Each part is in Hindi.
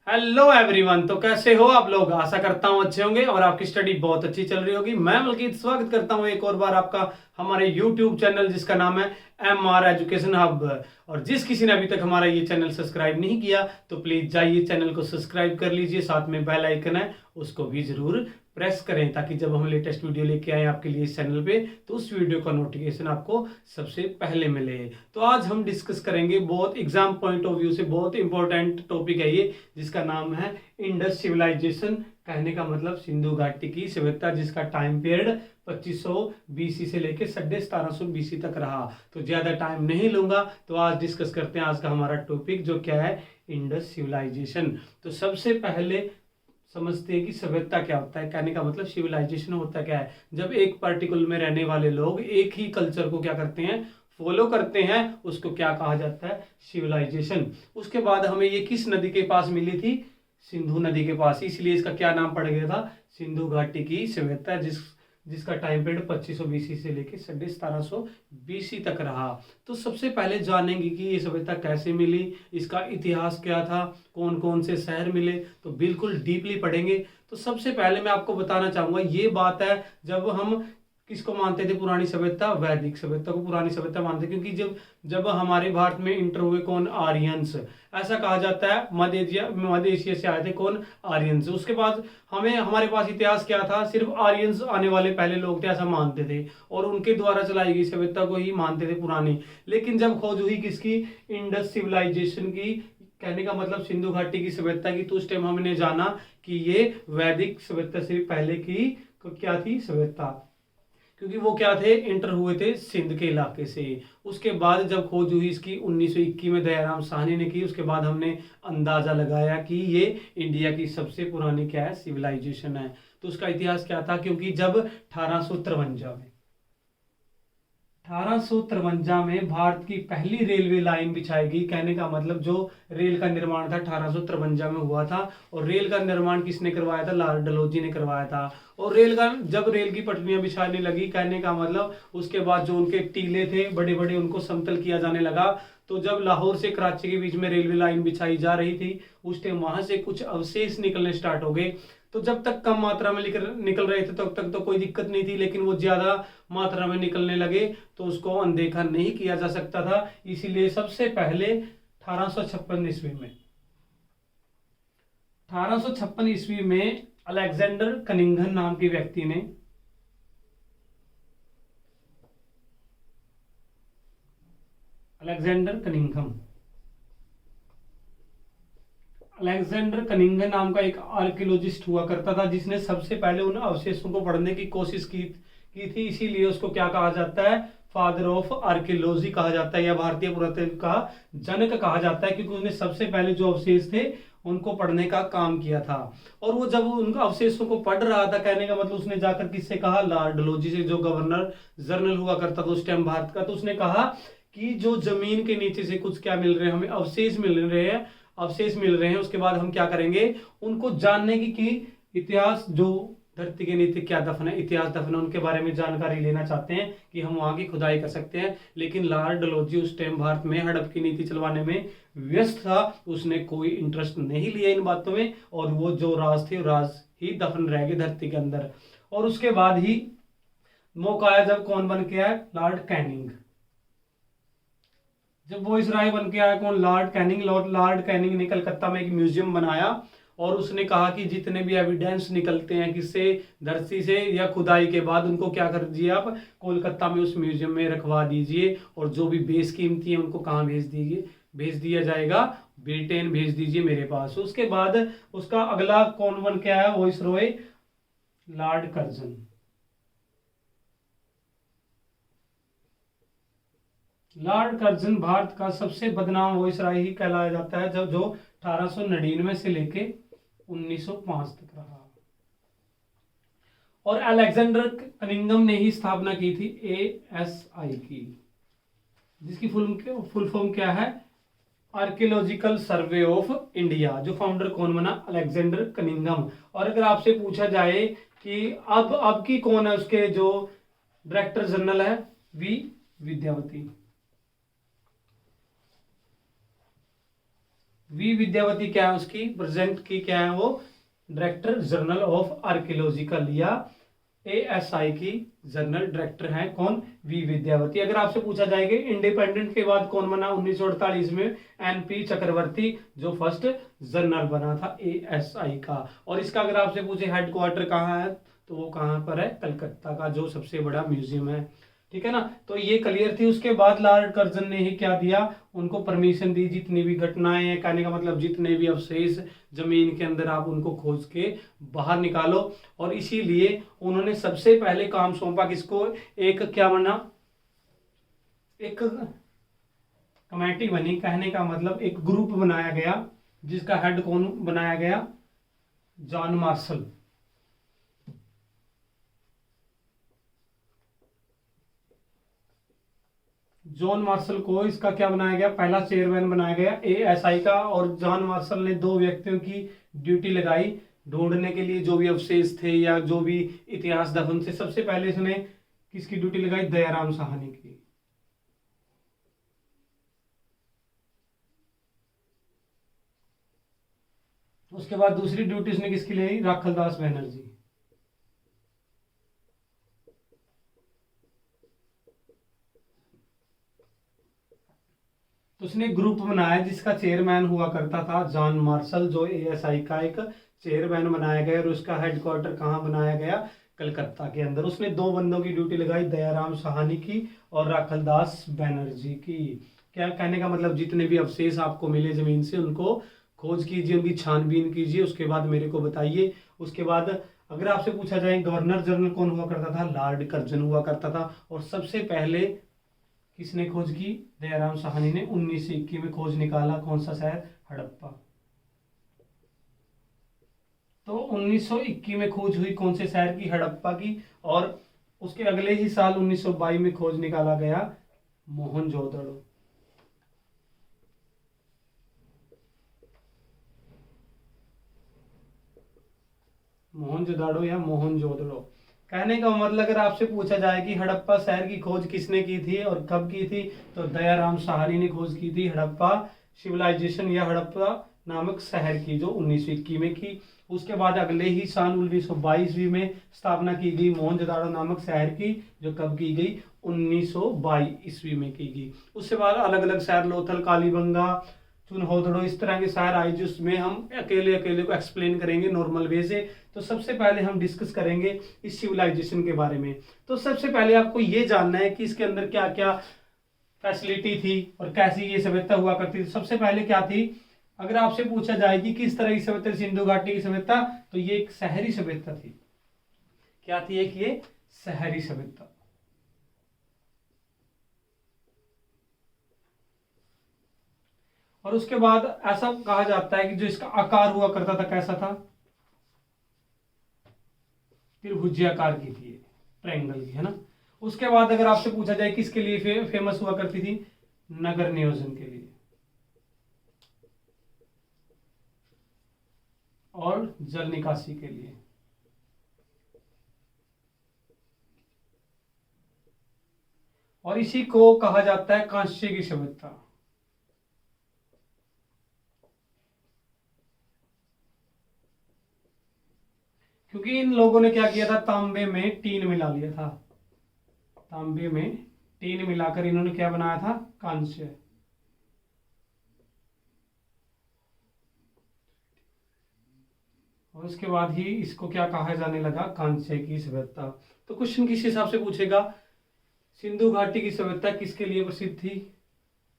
Hello everyone. तो कैसे हो आप लोग? आशा करता हूँ अच्छे होंगे और आपकी स्टडी बहुत अच्छी चल रही होगी। मैं मलकीत स्वागत करता हूँ एक और बार आपका हमारे यूट्यूब चैनल जिसका नाम है MR एजुकेशन हब। और जिस किसी ने अभी तक हमारा ये चैनल सब्सक्राइब नहीं किया तो प्लीज जाइए चैनल को सब्सक्राइब कर लीजिए, साथ में बेल आइकन है उसको भी जरूर प्रेस करें ताकि जब हम लेटेस्ट वीडियो लेके आए आपके लिए इस चैनल पे तो उस वीडियो का नोटिफिकेशन आपको सबसे पहले मिले। तो आज हम डिस्कस करेंगे, बहुत एग्जाम पॉइंट ऑफ व्यू से बहुत इंपॉर्टेंट टॉपिक है ये, जिसका नाम है इंडस सिविलाइजेशन। कहने का मतलब सिंधु घाटी की सभ्यता, जिसका टाइम पीरियड 2500 बीसी से लेकर 1750 बीसी तक रहा। तो ज्यादा टाइम नहीं लूंगा, तो आज डिस्कस करते हैं आज का हमारा टॉपिक जो क्या है, इंडस सिविलाइजेशन। तो सबसे पहले समझते हैं कि सभ्यता क्या होता है। कहने का मतलब सिविलाइजेशन होता क्या है, जब एक पर्टिकुलर में रहने वाले लोग एक ही कल्चर को क्या करते हैं, फॉलो करते हैं, उसको क्या कहा जाता है, सिविलाइजेशन। उसके बाद हमें ये किस नदी के पास मिली थी, सिंधु नदी के पास, इसलिए इसका क्या नाम पड़ गया था, सिंधु घाटी की सभ्यता, जिसका टाइम पीरियड 2500 बीसी से लेकर 1750 बीसी तक रहा। तो सबसे पहले जानेंगे कि ये सभ्यता कैसे मिली, इसका इतिहास क्या था, कौन कौन से शहर मिले, तो बिल्कुल डीपली पढ़ेंगे। तो सबसे पहले मैं आपको बताना चाहूंगा, ये बात है जब हम किसको मानते थे पुरानी सभ्यता, वैदिक सभ्यता को पुरानी सभ्यता मानते, क्योंकि जब जब हमारे भारत में इंटर हुए कौन, आर्यंस। ऐसा कहा जाता है मध्य एशिया से आए थे कौन, आर्यंस। उसके बाद हमें हमारे पास इतिहास क्या था, सिर्फ आर्यंस आने वाले पहले लोग थे ऐसा मानते थे और उनके द्वारा चलाई गई सभ्यता को ही मानते थे पुरानी। लेकिन जब खोज हुई किसकी, इंडस सिविलाइजेशन की, कहने का मतलब सिंधु घाटी की सभ्यता की, तो उस टाइम हमने जाना कि ये वैदिक सभ्यता से पहले की क्या थी सभ्यता, क्योंकि वो क्या थे, इंटर हुए थे सिंध के इलाके से। उसके बाद जब खोज हुई इसकी 1921 में दयाराम साहनी ने की, उसके बाद हमने अंदाजा लगाया कि ये इंडिया की सबसे पुरानी क्या है, सिविलाइजेशन है। तो उसका इतिहास क्या था, क्योंकि जब 1853 में भारत की पहली रेलवे लाइन बिछाई गई। कहने का मतलब जो रेल का निर्माण था 1853 में हुआ था, और रेल का निर्माण किसने करवाया था, लॉर्ड डलहौजी ने करवाया था। और जब रेल की पटरियां बिछाने लगी, कहने का मतलब उसके बाद जो उनके टीले थे बड़े बड़े, उनको समतल किया जाने लगा। तो जब लाहौर से कराची के बीच में रेलवे लाइन बिछाई जा रही थी, उस टाइम वहां से कुछ अवशेष निकलने स्टार्ट हो गए। तो जब तक कम मात्रा में निकल रहे थे तब तक तो कोई दिक्कत नहीं थी, लेकिन वो ज्यादा मात्रा में निकलने लगे तो उसको अनदेखा नहीं किया जा सकता था। इसीलिए सबसे पहले 1856 ईस्वी में 1856 ईस्वी में अलेक्जेंडर कनिंघन नाम के व्यक्ति ने, अलेक्जेंडर कनिंघम अलेक्जेंडर कनिंघन नाम का एक आर्कियोलॉजिस्ट हुआ करता था, जिसने सबसे पहले उन अवशेषों को पढ़ने की कोशिश की थी। इसीलिए उसको क्या कहा जाता है, फादर ऑफ आर्कियोलॉजी कहा जाता है, या भारतीय पुरातत्व का जनक कहा जाता है, क्योंकि उसने सबसे पहले जो अवशेष थे उनको पढ़ने का काम किया था। और वो जब उन अवशेषों को पढ़ रहा था, कहने का मतलब उसने जाकर किससे कहा, लॉर्ड डलहौजी से, जो गवर्नर जनरल हुआ करता था उस टाइम भारत का। तो उसने कहा कि जो जमीन के नीचे से कुछ क्या मिल रहे हैं, हमें अवशेष मिल रहे हैं, उसके बाद हम क्या करेंगे, उनको जानने की इतिहास, जो धरती के नीचे क्या दफन है, इतिहास दफन है, उनके बारे में जानकारी लेना चाहते हैं कि हम वहां की खुदाई कर सकते हैं। लेकिन लॉर्ड डलहौजी उस टाइम भारत में हड़प की नीति चलवाने में व्यस्त था, उसने कोई इंटरेस्ट नहीं लिया इन बातों में, और वो जो राज थे राज ही दफन रह गए धरती के अंदर। और उसके बाद ही मौका आया जब कौन बन के आया, लॉर्ड कैनिंग। जब वो इसराय बन के आया कौन, लॉर्ड कैनिंग ने कलकत्ता में एक म्यूजियम बनाया, और उसने कहा कि जितने भी एविडेंस निकलते हैं किससे, धरती से या खुदाई के बाद, उनको क्या कर दीजिए आप, कोलकाता में उस म्यूजियम में रखवा दीजिए, और जो भी बेशकीमती है उनको कहाँ भेज दिया जाएगा, ब्रिटेन भेज दीजिए मेरे पास। उसके बाद उसका अगला कौन बन के आया, viceroy, Lord Curzon. Lord Curzon Bharat का सबसे बदनाम वाइसराय ही कहलाया जाता है, जब जो 1899 से लेके 1905 तक रहा। और अलेक्जेंडर कनिंघम ने ही स्थापना की थी ASI की, जिसकी फुल फॉर्म क्या है, आर्कियोलॉजिकल सर्वे ऑफ इंडिया। जो फाउंडर कौन बना, अलेक्जेंडर कनिंघम। और अगर आपसे पूछा जाए कि अब की कौन है, उसके जो डायरेक्टर जनरल है, वी वी विद्यावती क्या है उसकी प्रेजेंट की क्या है वो, डायरेक्टर जनरल ऑफ आर्कियोलॉजिकल या एएसआई की जनरल डायरेक्टर हैं कौन, वी विद्यावती। अगर आपसे पूछा जाएगा इंडिपेंडेंट के बाद कौन बना 1948 में, एनपी चक्रवर्ती जो फर्स्ट जनरल बना था एएसआई का। और इसका अगर आपसे पूछे हेडक्वार्टर कहाँ है तो वो कहाँ पर है, कलकत्ता का जो सबसे बड़ा म्यूजियम है। ठीक है ना, तो ये क्लियर थी। उसके बाद लॉर्ड कर्जन ने ही क्या दिया, उनको परमिशन दी जितनी भी घटनाएं हैं, कहने का मतलब जितने भी अवशेष जमीन के अंदर आप उनको खोज के बाहर निकालो। और इसीलिए उन्होंने सबसे पहले काम सौंपा किसको, एक क्या बना, एक कमेटी बनी, कहने का मतलब एक ग्रुप बनाया गया जिसका हेड कौन बनाया गया, जॉन मार्शल। जॉन मार्शल को इसका क्या बनाया गया, पहला चेयरमैन बनाया गया एएसआई का। और जॉन मार्शल ने 2 व्यक्तियों की ड्यूटी लगाई ढूंढने के लिए, जो भी अवशेष थे या जो भी इतिहास दफन थे। सबसे पहले इसने किसकी ड्यूटी लगाई, दयाराम साहनी की। उसके बाद दूसरी ड्यूटी उसने किसकी ली, राखलदास बनर्जी। तो उसने ग्रुप बनाया जिसका चेयरमैन हुआ करता था जॉन मार्शल, जो एएसआई का एक चेयरमैन बनाया गया। और उसका हेडक्वार्टर कहाँ बनाया गया, कलकत्ता के अंदर। उसने 2 बंदों की ड्यूटी लगाई, दयाराम साहनी की और राखलदास बनर्जी की। क्या कहने का मतलब, जितने भी अवशेष आपको मिले जमीन से उनको खोज कीजिए, उनकी छानबीन कीजिए, उसके बाद मेरे को बताइए। उसके बाद अगर आपसे पूछा जाए गवर्नर जनरल कौन हुआ करता था, लॉर्ड कर्जन हुआ करता था। और सबसे पहले किसने खोज की, दयाराम साहनी ने 1921 में खोज निकाला, कौन सा शहर, हड़प्पा। तो 1921 में खोज हुई कौन से शहर की, हड़प्पा की। और उसके अगले ही साल 1922 में खोज निकाला गया मोहनजोदड़ो। मोहनजोदाड़ो या मोहनजोदड़ो। कहने का मतलब अगर आपसे पूछा जाए कि हड़प्पा शहर की खोज किसने की थी और कब की थी, तो दयाराम साहनी ने खोज की थी हड़प्पा सिविलाइजेशन या हड़प्पा नामक शहर की, जो 1921 में की। उसके बाद अगले ही साल 1922 में स्थापना की गई मोहनजोदाड़ो नामक शहर की, जो कब की गई, 1922 ईस्वी में की गई। उसके बाद अलग अलग शहर, लोथल, कालीबंगा, चुनहोदड़ो, इस तरह के शहर आए जिसमें हम अकेले अकेले को एक्सप्लेन करेंगे नॉर्मल वे से। तो सबसे पहले हम डिस्कस करेंगे इस सिविलाइजेशन के बारे में। तो सबसे पहले आपको ये जानना है कि इसके अंदर क्या क्या फैसिलिटी थी और कैसी ये सभ्यता हुआ करती थी। सबसे पहले क्या थी, अगर आपसे पूछा जाए कि किस तरह की सभ्यता, सिंधु घाटी की सभ्यता, तो ये एक शहरी सभ्यता थी। क्या थी, एक ये शहरी सभ्यता। और उसके बाद ऐसा कहा जाता है कि जो इसका आकार हुआ करता था कैसा था, त्रिभुजाकार की थी, ट्रायंगल की, है ना। उसके बाद अगर आपसे पूछा जाए किसके लिए फेमस हुआ करती थी, नगर नियोजन के लिए और जल निकासी के लिए। और इसी को कहा जाता है कांस्य की सभ्यता। क्योंकि इन लोगों ने क्या किया था, तांबे में टीन मिला लिया था, तांबे में टीन मिलाकर इन्होंने क्या बनाया था, कांस्य। और उसके बाद ही इसको क्या कहा जाने लगा, कांस्य की सभ्यता। तो क्वेश्चन किस हिसाब से पूछेगा, सिंधु घाटी की सभ्यता किसके लिए प्रसिद्ध थी,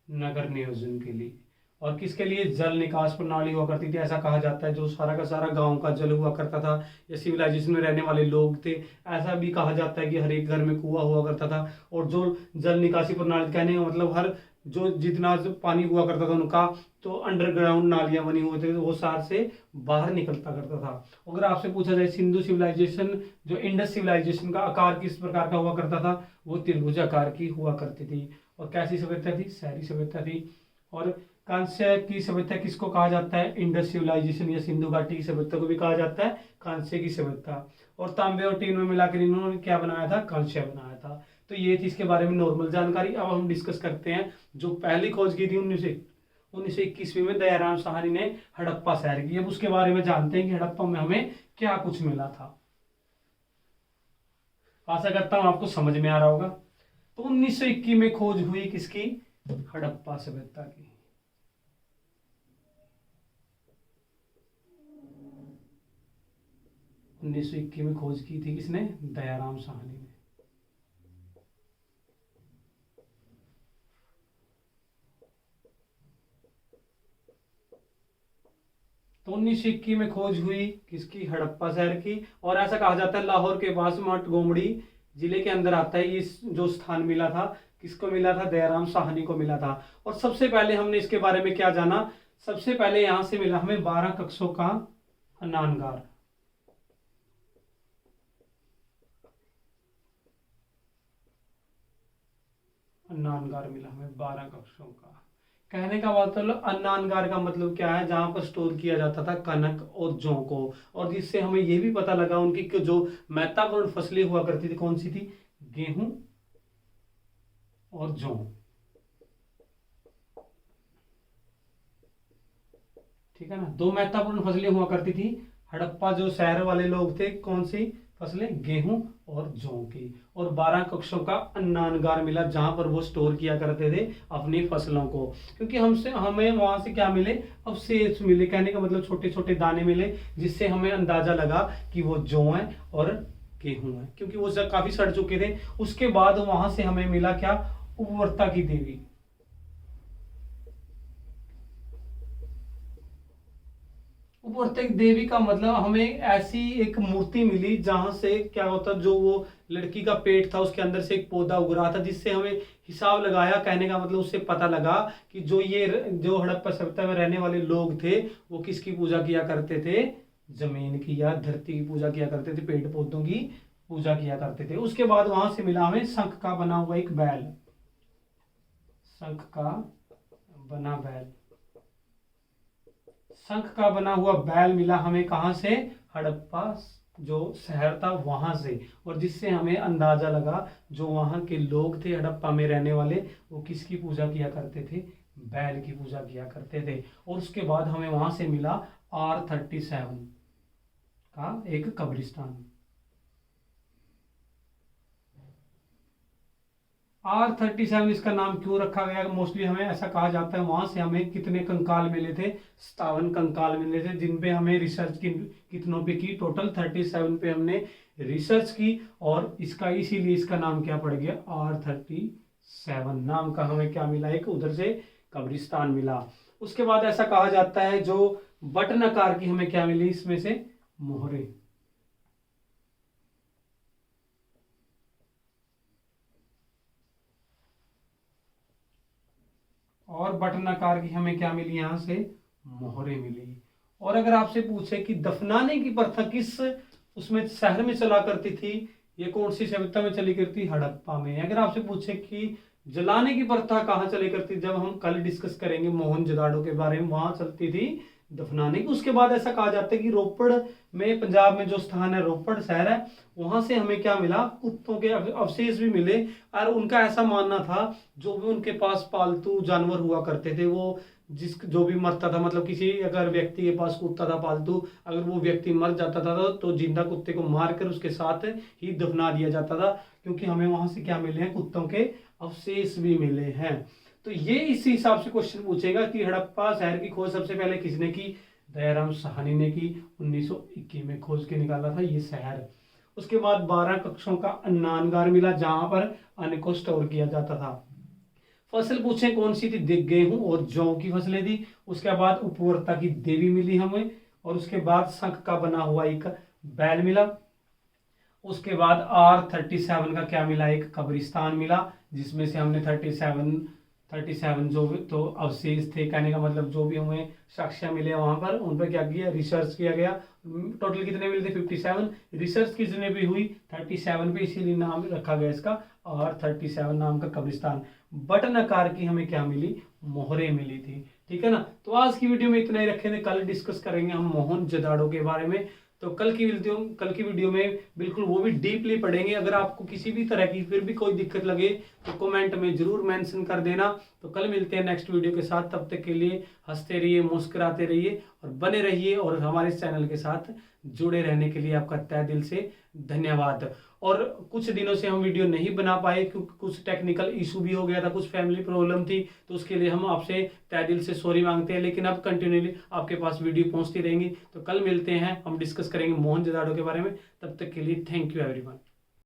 नगर नियोजन के लिए। और किसके लिए, जल निकास प्रणाली हुआ करती थी। ऐसा कहा जाता है जो सारा का सारा गांव का जल हुआ करता था, या सिविलाइजेशन में रहने वाले लोग थे, ऐसा भी कहा जाता है कि हर एक घर में कुआं हुआ करता था। और जो जल निकासी प्रणाली, कहने का मतलब हर जो जितना पानी हुआ करता था उनका, तो अंडरग्राउंड नालियां बनी हुई थी, वो शहर से बाहर निकलता करता था। अगर आपसे पूछा जाए सिंधु सिविलाइजेशन, जो इंडस सिविलाइजेशन का आकार किस प्रकार का हुआ करता था, वो त्रिभुजाकार की हुआ करती थी। और कैसी सभ्यता थी, शहरी सभ्यता थी। और कांस्य की सभ्यता किसको कहा जाता है, इंडस सिविलाइजेशन या सिंधु घाटी की सभ्यता को भी कहा जाता है कांस्य की सभ्यता। और तांबे और टीन में मिलाकर इन्होंने क्या बनाया था, कांस्य बनाया था। तो ये थी इसके बारे में नॉर्मल जानकारी। अब हम डिस्कस करते हैं जो पहली खोज की थी 1921 में दयाराम साहनी ने हड़प्पा शहर की। अब उसके बारे में जानते हैं कि हड़प्पा में हमें क्या कुछ मिला था। आशा करता हूं आपको समझ में आ रहा होगा। तो 1921 में खोज हुई किसकी? हड़प्पा सभ्यता की। उन्नीस सौ 21 में खोज की थी किसने? दयाराम साहनी ने। तो 1921 में खोज हुई किसकी? हड़प्पा शहर की। और ऐसा कहा जाता है लाहौर के पास मटगोमड़ी जिले के अंदर आता है ये जो स्थान मिला था। किसको मिला था? दयाराम साहनी को मिला था। और सबसे पहले हमने इसके बारे में क्या जाना? सबसे पहले यहां से मिला हमें 12 कक्षों का अन्नानगार। अन्नानगार मिला हमें 12 कक्षों का। कहने का मतलब अन्नानगार का मतलब क्या है? जहां पर स्टोर किया जाता था कनक और जौ को। और जिससे हमें यह भी पता लगा उनकी कि जो महत्वपूर्ण फसलें हुआ करती थी कौन सी थी? गेहूं और जौ। ठीक है ना, दो महत्वपूर्ण फसलें हुआ करती थी। हड़प्पा जो शहर वाले लोग थे, कौन सी फसलें? गेहूं और जौ की। और 12 कक्षों का अन्नानगार मिला जहां पर वो स्टोर किया करते थे अपनी फसलों को। क्योंकि हमें वहां से क्या मिले? अवशेष मिले। कहने का मतलब छोटे छोटे दाने मिले जिससे हमें अंदाजा लगा कि वो जौ है और गेहूं है, क्योंकि वो काफी सड़ चुके थे। उसके बाद वहां से हमें मिला क्या? उर्वरता की देवी। उर्वरता की देवी का मतलब हमें ऐसी एक मूर्ति मिली जहां से क्या होता, जो वो लड़की का पेट था उसके अंदर से एक पौधा उग रहा था, जिससे हमें हिसाब लगाया। कहने का मतलब उससे पता लगा कि जो हड़प्पा सभ्यता में रहने वाले लोग थे वो किसकी पूजा किया करते थे? जमीन की या धरती की पूजा किया करते थे, पेड़ पौधों की पूजा किया करते थे। उसके बाद वहां से मिला हमें शंख का बना हुआ एक बैल। शंख का बना बैल। शंख का बना हुआ बैल मिला हमें कहां से? हड़प्पा जो शहर था वहां से। और जिससे हमें अंदाजा लगा जो वहां के लोग थे हड़प्पा में रहने वाले वो किसकी पूजा किया करते थे? बैल की पूजा किया करते थे। और उसके बाद हमें वहां से मिला R37 का एक कब्रिस्तान। R37 इसका नाम क्यों रखा गया? मोस्टली हमें ऐसा कहा जाता है वहां से हमें कितने कंकाल मिले थे? 57 कंकाल मिले थे, जिन पे हमें रिसर्च की। कितनों पे की? टोटल 37 पे हमने रिसर्च की। और इसका इसीलिए इसका नाम क्या पड़ गया? R37 नाम का हमें क्या मिला? एक उधर से कब्रिस्तान मिला। उसके बाद ऐसा कहा जाता है जो बटन आकार की हमें क्या मिली? इसमें से मोहरे। और बटन आकार की हमें क्या मिली? यहां से मोहरे मिली। और अगर आपसे पूछे कि दफनाने की प्रथा किस उसमें शहर में चला करती थी, ये कौन सी सभ्यता में चली करती? हड़प्पा में। अगर आपसे पूछे कि जलाने की प्रथा कहाँ चली करती, जब हम कल डिस्कस करेंगे मोहनजोदाड़ो के बारे में, वहां चलती थी दफनाने की। उसके बाद ऐसा कहा जाता है कि रोपड़ में, पंजाब में जो स्थान है रोपड़ शहर है, वहां से हमें क्या मिला? कुत्तों के अवशेष भी मिले। और उनका ऐसा मानना था जो भी उनके पास पालतू जानवर हुआ करते थे, वो जो भी मरता था, मतलब किसी अगर व्यक्ति के पास कुत्ता था पालतू, अगर वो व्यक्ति मर जाता था तो जिंदा कुत्ते को मारकर उसके साथ ही दफना दिया जाता था। क्योंकि हमें वहां से क्या मिले हैं? कुत्तों के अवशेष भी मिले हैं। तो ये इसी हिसाब से क्वेश्चन पूछेगा कि हड़प्पा शहर की खोज सबसे पहले किसने की? दयाराम साहनी ने की। 1921 में खोज के निकाला था ये शहर। उसके बाद 12 कक्षों का अन्नानगार मिला जहां पर अन्न को स्टोर किया जाता था। फसल पूछे कौन सी थी? गेहूं और जौ की फसलें थी। उसके बाद उपवरता की देवी मिली हमें। और उसके बाद शंख का बना हुआ एक बैल मिला। उसके बाद R37 का क्या मिला? एक कब्रिस्तान मिला, जिसमें से हमने 37 जो भी तो अवशेष थे, कहने का मतलब जो भी हमें साक्ष्य मिले वहां पर उन पर क्या किया? रिसर्च किया गया। टोटल कितने मिले थे? 57। रिसर्च किसने भी हुई? 37 पे, इसीलिए नाम रखा गया इसका R37 नाम का कब्रिस्तान। बटन आकार की हमें क्या मिली? मोहरे मिली थी। ठीक है ना। तो आज की वीडियो में इतना ही रखेंगे। कल डिस्कस करेंगे हम मोहनजोदाड़ो के बारे में। तो कल की वीडियो में बिल्कुल वो भी डीपली पढ़ेंगे। अगर आपको किसी भी तरह की फिर भी कोई दिक्कत लगे तो कमेंट में जरूर मेंशन कर देना। तो तो कल मिलते हैं नेक्स्ट वीडियो के साथ। तब तक के लिए हंसते रहिए, मुस्कुराते रहिए और बने रहिए, और हमारे इस चैनल के साथ जुड़े रहने के लिए आपका तहे दिल से धन्यवाद। और कुछ दिनों से हम वीडियो नहीं बना पाए क्योंकि कुछ टेक्निकल इशू भी हो गया था, कुछ फैमिली प्रॉब्लम थी, तो उसके लिए हम आपसे तहे दिल से सॉरी मांगते हैं। लेकिन अब कंटिन्यूली आपके पास वीडियो पहुंचती रहेंगी। तो कल मिलते हैं, हम डिस्कस करेंगे मोहनजोदड़ो के बारे में। तब तक के लिए थैंक यू एवरीवन।